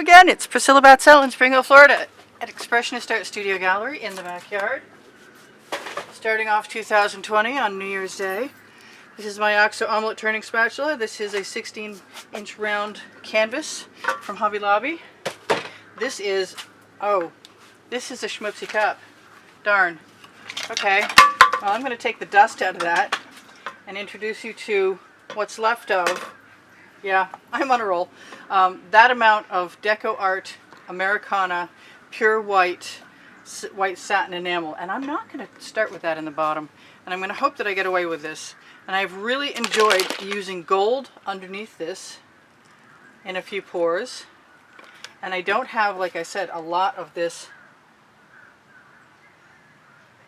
again, it's Priscilla Batzell in Spring Hill, Florida at Expressionist Art Studio Gallery in the backyard. Starting off 2020 on New Year's Day. This is my OXO omelet turning spatula. This is a 16-inch round canvas from Hobby Lobby. This is a schmutzy cup. Darn. Okay, well I'm going to take the dust out of that and introduce you to what's left of, yeah, I'm on a roll, that amount of Deco Art Americana pure white satin enamel. And I'm not going to start with that in the bottom. And I'm going to hope that I get away with this. And I've really enjoyed using gold underneath this in a few pours. And I don't have, like I said, a lot of this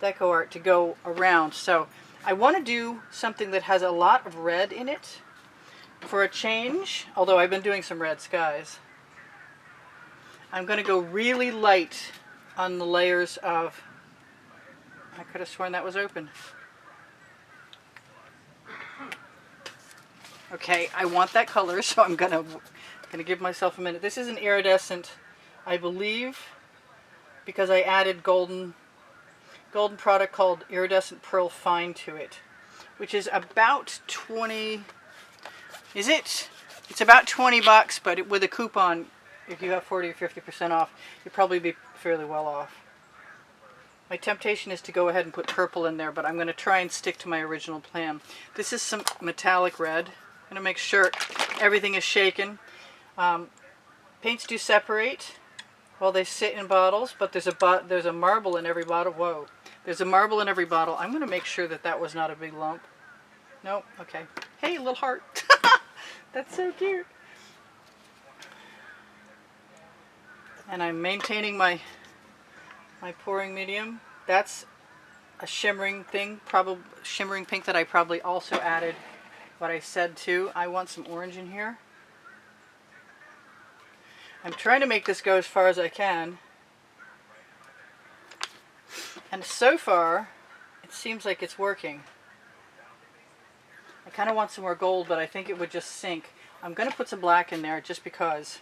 Deco Art to go around. So I want to do something that has a lot of red in it for a change, although I've been doing some red skies. I'm going to go really light on the layers of, I could have sworn that was open. Okay, I want that color, so I'm gonna give myself a minute. This is an iridescent, I believe, because I added golden product called Iridescent Pearl Fine to it, which is about 20. Is it? It's about $20, but with a coupon, if you have 40 or 50% off, you'd probably be fairly well off. My temptation is to go ahead and put purple in there, but I'm going to try and stick to my original plan. This is some metallic red. I'm going to make sure everything is shaken. Paints do separate while they sit in bottles, but there's a marble in every bottle. Whoa. There's a marble in every bottle. I'm going to make sure that that was not a big lump. Nope. Okay. Hey, little heart. That's so cute. And I'm maintaining my pouring medium. That's a shimmering thing, probably shimmering pink that I probably also added what I said too. I want some orange in here. I'm trying to make this go as far as I can. And so far, it seems like it's working. I kind of want some more gold, but I think it would just sink. I'm going to put some black in there just because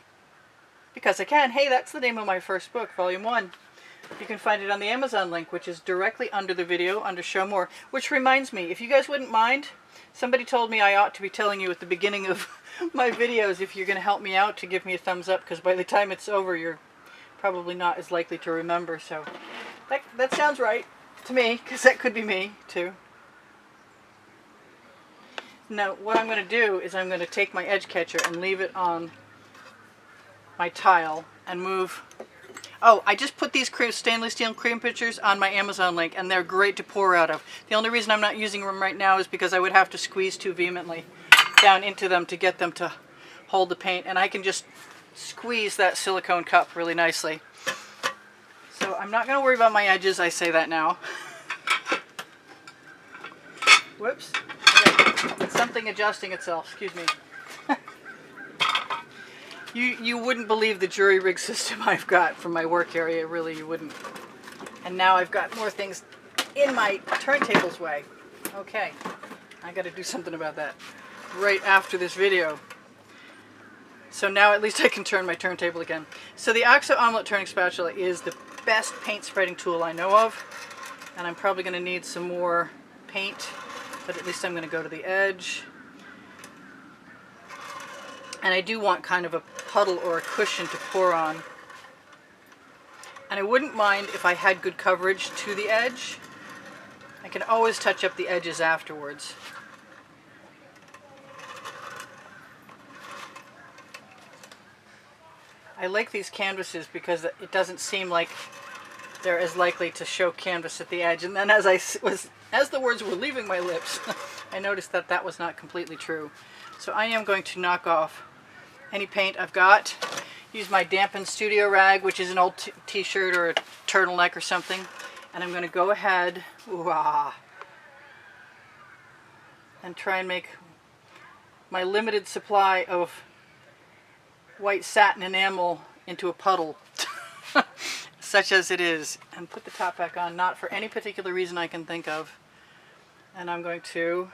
I can. Hey, that's the name of my first book, Volume 1. You can find it on the Amazon link, which is directly under the video, under Show More. Which reminds me, if you guys wouldn't mind, somebody told me I ought to be telling you at the beginning of my videos if you're going to help me out to give me a thumbs up, because by the time it's over, you're probably not as likely to remember. So that sounds right to me, because that could be me, too. Now, what I'm going to do is I'm going to take my edge catcher and leave it on my tile and move. Oh, I just put these stainless steel cream pitchers on my Amazon link, and they're great to pour out of. The only reason I'm not using them right now is because I would have to squeeze too vehemently down into them to get them to hold the paint, and I can just squeeze that silicone cup really nicely. So I'm not going to worry about my edges, I say that now. Whoops. Okay. It's something adjusting itself, excuse me. You wouldn't believe the jury rig system I've got from my work area, really you wouldn't. And now I've got more things in my turntable's way. Okay, I got to do something about that right after this video. So now at least I can turn my turntable again. So the OXO omelet turning spatula is the best paint spreading tool I know of. And I'm probably going to need some more paint, but at least I'm going to go to the edge. And I do want kind of a puddle or a cushion to pour on. And I wouldn't mind if I had good coverage to the edge. I can always touch up the edges afterwards. I like these canvases because it doesn't seem like they're as likely to show canvas at the edge. And then as the words were leaving my lips, I noticed that that was not completely true. So I am going to knock off any paint I've got. Use my dampened studio rag, which is an old t-shirt or a turtleneck or something. And I'm going to go ahead and try and make my limited supply of white satin enamel into a puddle, such as it is. And put the top back on, not for any particular reason I can think of. And I'm going to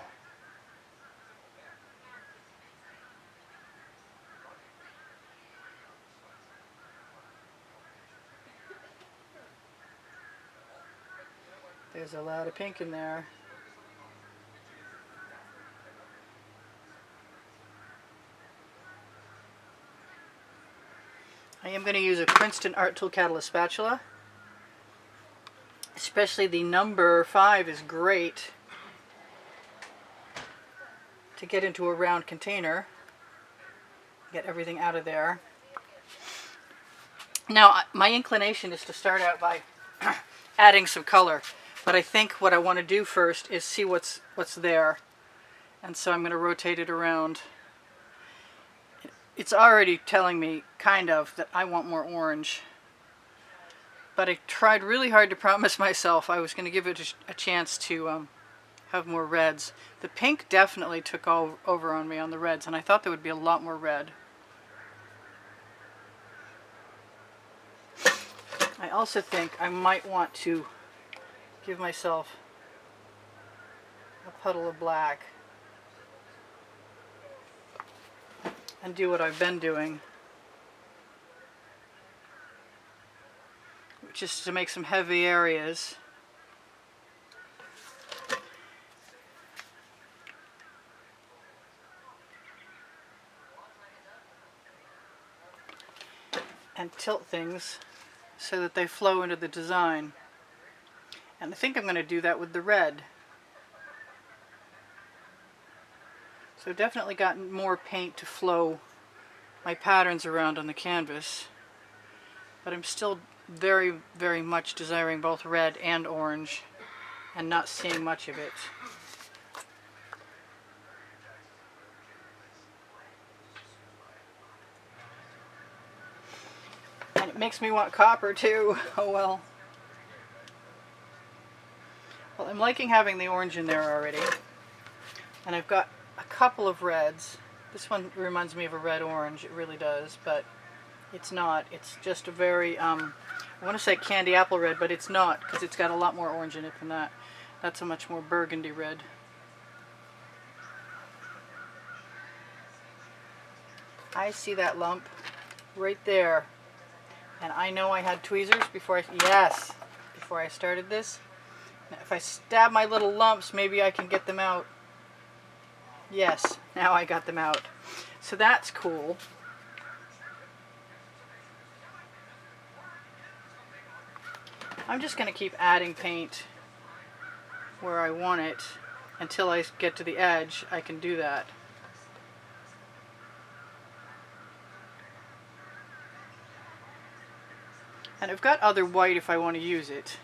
There's a lot of pink in there. I am going to use a Princeton Art Tool Catalyst spatula. Especially the number 5 is great to get into a round container. Get everything out of there. Now, my inclination is to start out by adding some color, but I think what I want to do first is see what's there. And so I'm going to rotate it around. It's already telling me, kind of, that I want more orange. But I tried really hard to promise myself I was going to give it a chance to have more reds. The pink definitely took over on me on the reds, and I thought there would be a lot more red. I also think I might want to give myself a puddle of black and do what I've been doing, which is to make some heavy areas. And tilt things so that they flow into the design. And I think I'm going to do that with the red. So I've definitely gotten more paint to flow my patterns around on the canvas. But I'm still very, very much desiring both red and orange and not seeing much of it. And it makes me want copper too. Oh well. Well, I'm liking having the orange in there already. And I've got a couple of reds. This one reminds me of a red-orange, it really does, but it's not. It's just a very, I want to say candy apple red, but it's not, because it's got a lot more orange in it than that. That's a much more burgundy red. I see that lump right there. And I know I had tweezers before I started this. Now, if I stab my little lumps, maybe I can get them out. Yes, now I got them out. So that's cool. I'm just going to keep adding paint where I want it until I get to the edge. I can do that. And I've got other white if I want to use it.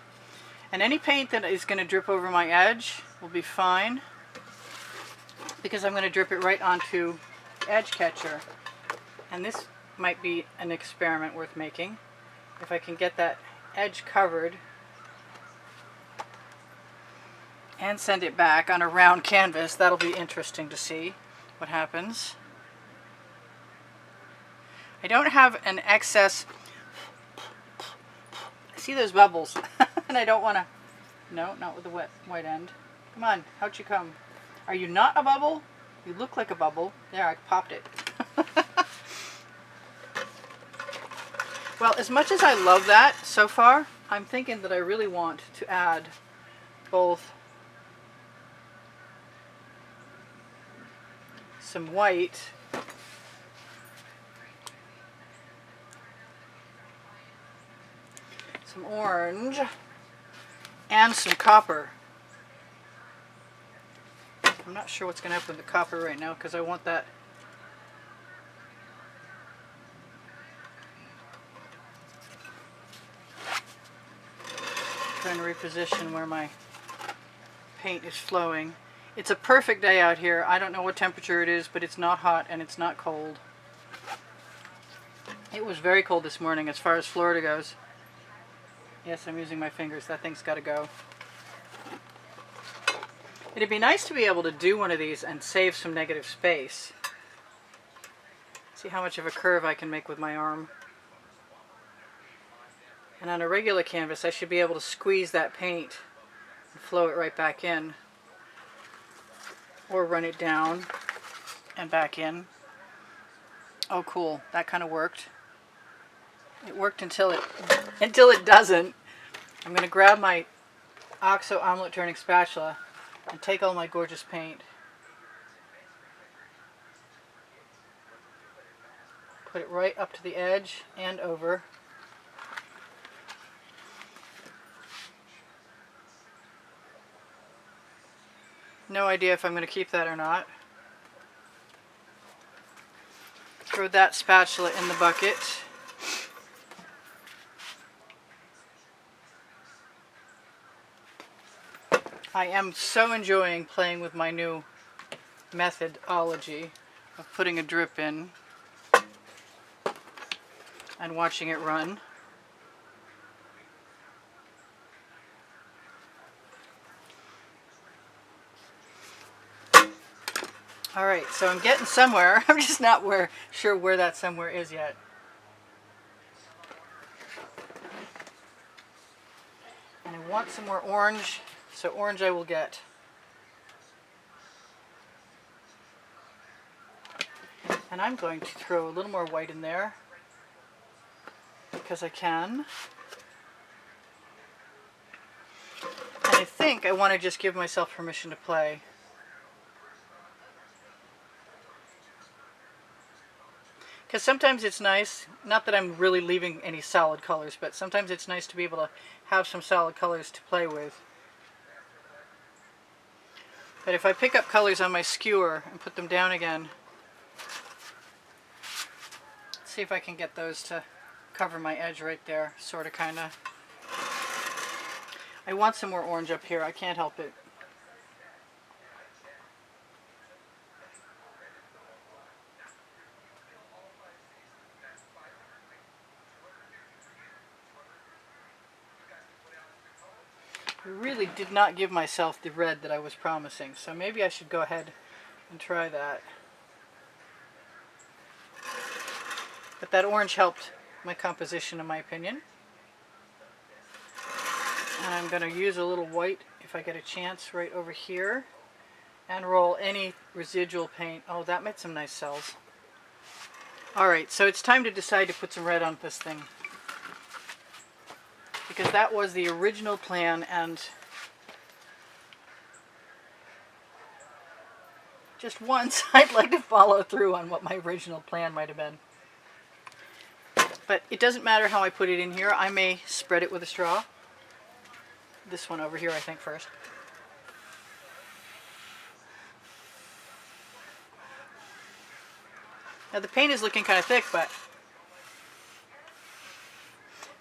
And any paint that is going to drip over my edge will be fine, because I'm going to drip it right onto the edge catcher. And this might be an experiment worth making. If I can get that edge covered and send it back on a round canvas, that'll be interesting to see what happens. I don't have an excess. I see those bubbles and I don't want to. No, not with the white end. Come on, how'd you come? Are you not a bubble? You look like a bubble. There, I popped it. Well, as much as I love that so far, I'm thinking that I really want to add both some white some orange and some copper. I'm not sure what's going to happen with the copper right now because I want that. Trying to reposition where my paint is flowing. It's a perfect day out here. I don't know what temperature it is, but it's not hot and it's not cold. It was very cold this morning as far as Florida goes. Yes, I'm using my fingers. That thing's got to go. It'd be nice to be able to do one of these and save some negative space. See how much of a curve I can make with my arm. And on a regular canvas, I should be able to squeeze that paint and flow it right back in. Or run it down and back in. Oh, cool. That kind of worked. It worked until it doesn't. I'm going to grab my OXO omelet turning spatula and take all my gorgeous paint, put it right up to the edge and over. No idea if I'm going to keep that or not. Throw that spatula in the bucket. I am so enjoying playing with my new methodology of putting a drip in and watching it run. Alright, so I'm getting somewhere. I'm just not sure where that somewhere is yet. And I want some more orange, so orange I will get. And I'm going to throw a little more white in there, because I can. And I think I want to just give myself permission to play. Because sometimes it's nice, not that I'm really leaving any solid colors, but sometimes it's nice to be able to have some solid colors to play with. But if I pick up colors on my skewer and put them down again, let's see if I can get those to cover my edge right there, sort of, kind of. I want some more orange up here, I can't help it. I really did not give myself the red that I was promising, so maybe I should go ahead and try that. But that orange helped my composition, in my opinion. And I'm going to use a little white, if I get a chance, right over here. And roll any residual paint. Oh, that made some nice cells. Alright, so it's time to decide to put some red on this thing. Because that was the original plan, and just once I'd like to follow through on what my original plan might have been. But it doesn't matter how I put it in here. I may spread it with a straw. This one over here, I think, first. Now the paint is looking kind of thick, but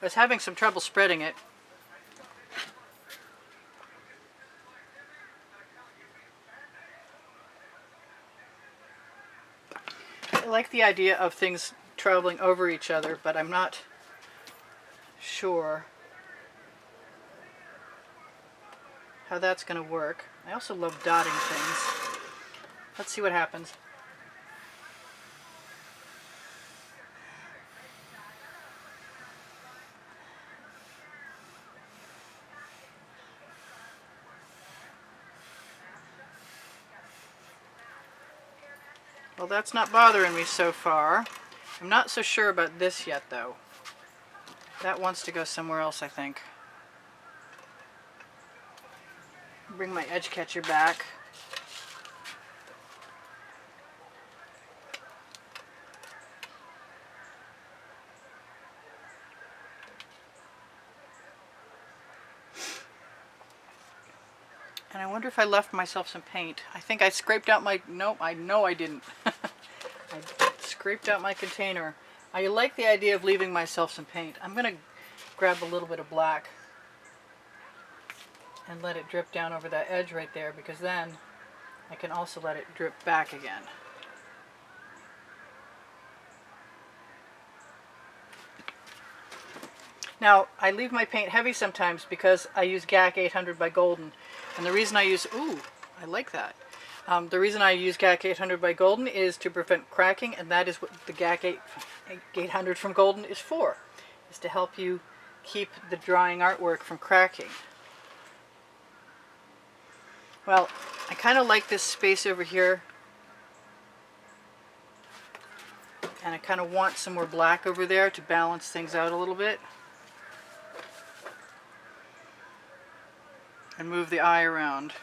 I was having some trouble spreading it. I like the idea of things traveling over each other, but I'm not sure how that's going to work. I also love dotting things. Let's see what happens. Well, that's not bothering me so far. I'm not so sure about this yet, though. That wants to go somewhere else, I think. Bring my edge catcher back. And I wonder if I left myself some paint. I think I scraped out my... Nope, I know I didn't. I scraped out my container. I like the idea of leaving myself some paint. I'm going to grab a little bit of black and let it drip down over that edge right there, because then I can also let it drip back again. Now, I leave my paint heavy sometimes because I use GAC 800 by Golden. And the reason I use... Ooh, I like that. The reason I use GAC 800 by Golden is to prevent cracking, and that is what the GAC 800 from Golden is for. Is to help you keep the drying artwork from cracking. Well, I kind of like this space over here. And I kind of want some more black over there to balance things out a little bit. and move the eye around.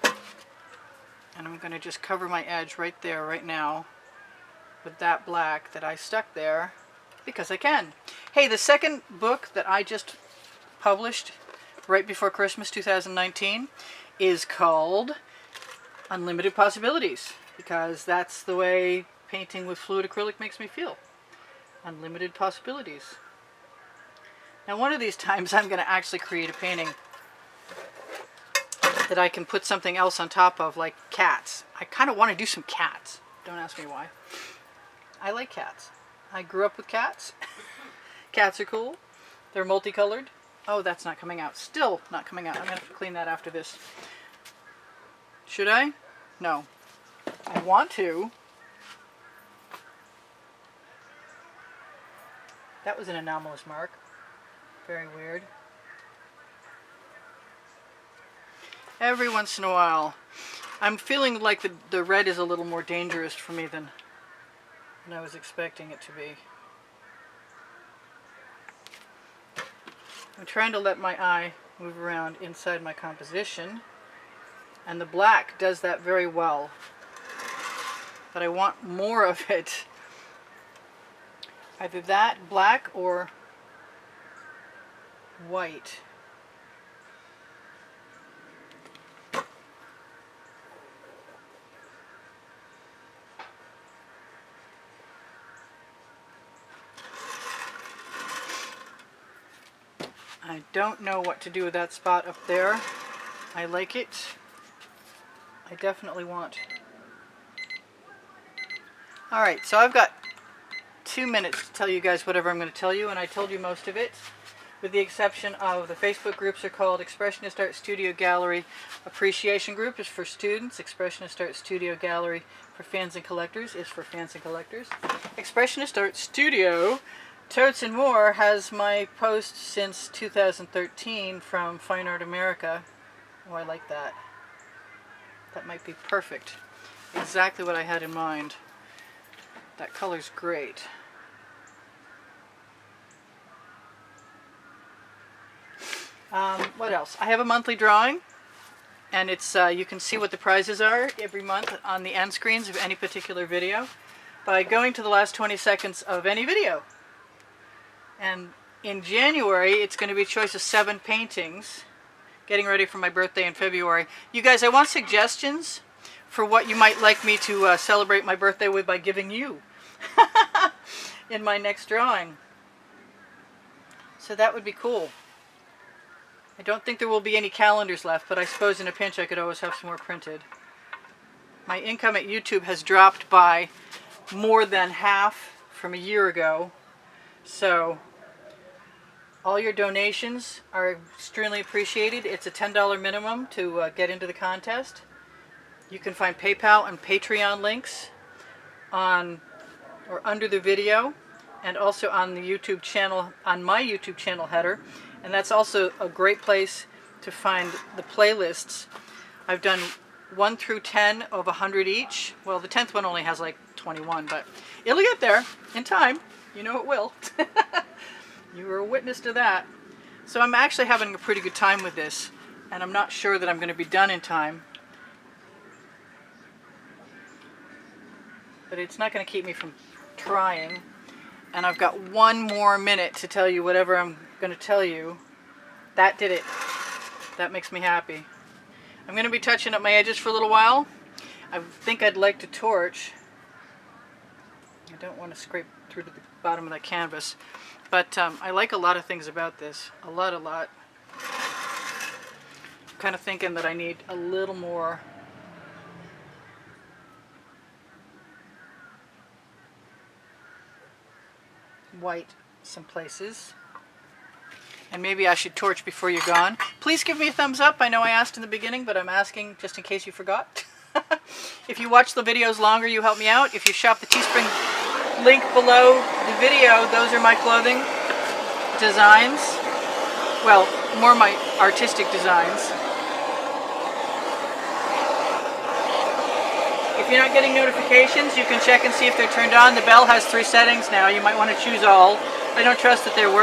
And I'm going to just cover my edge right there, right now, with that black that I stuck there because I can. Hey, the second book that I just published right before Christmas 2019 is called Unlimited Possibilities, because that's the way painting with fluid acrylic makes me feel. Unlimited possibilities. Now one of these times I'm going to actually create a painting that I can put something else on top of, like cats. I kind of want to do some cats. Don't ask me why. I like cats. I grew up with cats. Cats are cool. They're multicolored. Oh, that's not coming out. Still not coming out. I'm going to have to clean that after this. Should I? No. I want to. That was an anomalous mark. Very weird. Every once in a while, I'm feeling like the red is a little more dangerous for me than I was expecting it to be. I'm trying to let my eye move around inside my composition, and the black does that very well. But I want more of it. Either that, black, or white. I don't know what to do with that spot up there. I like it. I definitely want. Alright, so I've got 2 minutes to tell you guys whatever I'm going to tell you, and I told you most of it, with the exception of the Facebook groups are called Expressionist Art Studio Gallery Appreciation Group is for students. Expressionist Art Studio Gallery for fans and collectors is for fans and collectors. Expressionist Art Studio Totes and More has my post since 2013 from Fine Art America. Oh, I like that. That might be perfect. Exactly what I had in mind. That color's great. What else? I have a monthly drawing, and it's you can see what the prizes are every month on the end screens of any particular video by going to the last 20 seconds of any video. And in January, it's going to be a choice of 7 paintings, getting ready for my birthday in February. You guys, I want suggestions for what you might like me to celebrate my birthday with by giving you in my next drawing. So that would be cool. I don't think there will be any calendars left, but I suppose in a pinch I could always have some more printed. My income at YouTube has dropped by more than half from a year ago, so all your donations are extremely appreciated. It's a $10 minimum to get into the contest. You can find PayPal and Patreon links on or under the video, and also on the YouTube channel, on my YouTube channel header. And that's also a great place to find the playlists. I've done 1 through 10 of 100 each. Well, the 10th one only has like 21, but it'll get there in time. You know it will. You were a witness to that. So I'm actually having a pretty good time with this, and I'm not sure that I'm going to be done in time. But it's not going to keep me from trying. And I've got 1 more minute to tell you whatever I'm going to tell you. That did it. That makes me happy. I'm going to be touching up my edges for a little while. I think I'd like to torch. I don't want to scrape through to the bottom of that canvas. But I like a lot of things about this. A lot. I'm kind of thinking that I need a little more white some places. And maybe I should torch before you're gone. Please give me a thumbs up. I know I asked in the beginning, but I'm asking just in case you forgot. If you watch the videos longer, you help me out. If you shop the Teespring link below the video, those are my clothing designs. Well, more my artistic designs. If you're not getting notifications, you can check and see if they're turned on. The bell has 3 settings now. You might want to choose all. I don't trust that they're working.